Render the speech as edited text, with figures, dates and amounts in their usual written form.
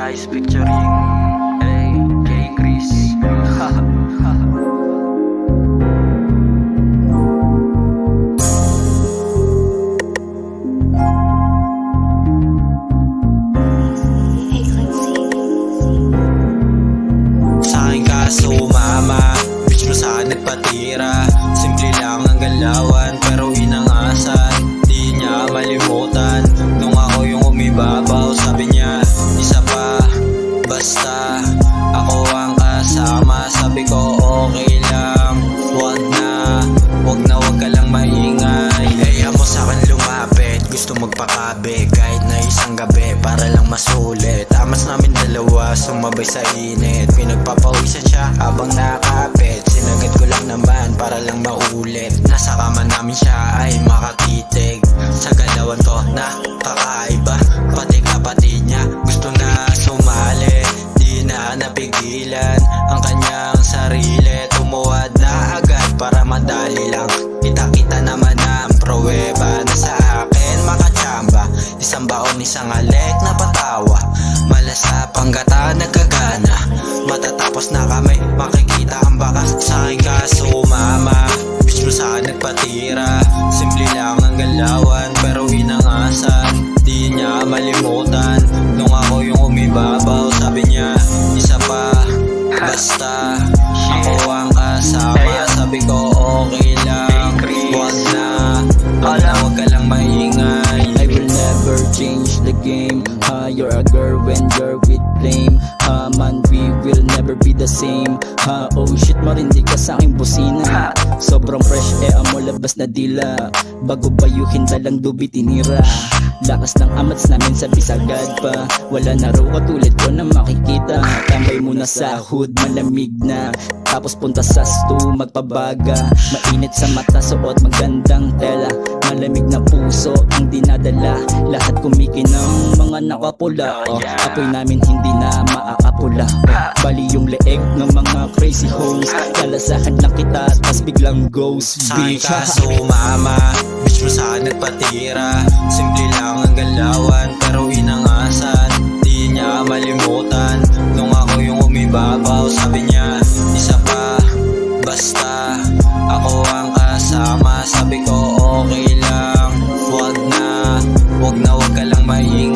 Ice featuring J. Chris. Sa'kin ka sumama, bitch mo sa'kin nagpatira. Simple lang ang galawan pero inangasan. Di niya malimutan nung ako yung umibabaw. Sabi niya, isa pa, basta ako ang kasama. Sabi ko okay lang, wag ka lang maingay. Ayaw mo sa'kin lumapit, gusto magpakabe kahit na isang gabi para lang masulit. Amas namin dalawa, sumabay sa init. Pinagpapawisan siya habang nakapit. Sinagad ko lang naman para lang maulit. Nasa kama namin siya ay makatitig. Sa galawan ko na kakaiba, pati kapatid niya gusto na sumali. Di na napigilan ang kanyang sarili. Tumuwad na agad para madali lang. Kita-kita naman ang pruweba na sa akin makachamba. Isang baon, isang alek na patawa. Malasap ang gata, nagkagana. Matatapos na kami, makikita ang bakas. Sa'kin ka sumama, bitch mo sa'kin nagpatira. Simple lang ang galawan pero inangasan. Di niya malimutan nung ako yung umibabaw. Sabi niya, isa pa, basta ako ang kasama. Sabi ko okay lang, wag ka lang maingay. I will never change the game. You're a girl when you're with flame. Man, we will never be the same. Oh shit, marindi ka sa aking busina. Sobrang fresh, amo labas na dila. Bago bayuhin dalang dubi tinira. Lakas ng amats namin sa bisagad pa. Wala na raw katulad ko na makikita. Tambay muna sa hood, malamig na. Tapos punta sa stu, magpabaga. Mainit sa mata, suot magandang tela. Malamig na puso ang dinadala. Lahat kumikinang mga nakapula. Apoy namin hindi na maakapula. Bali yung leeg ng mga crazy hoes. Kalasahan lang kita, tas biglang ghost. Sa'kin ka sumama, bitch mo sa'kin nagpatira. Simple lang ang galawan pero inangasan. Di niya malimutan nung ako yung umibabaw. Sabi niya, isa pa, basta ako ang kasama. Sabi ko okay lang, wag ka lang maingay.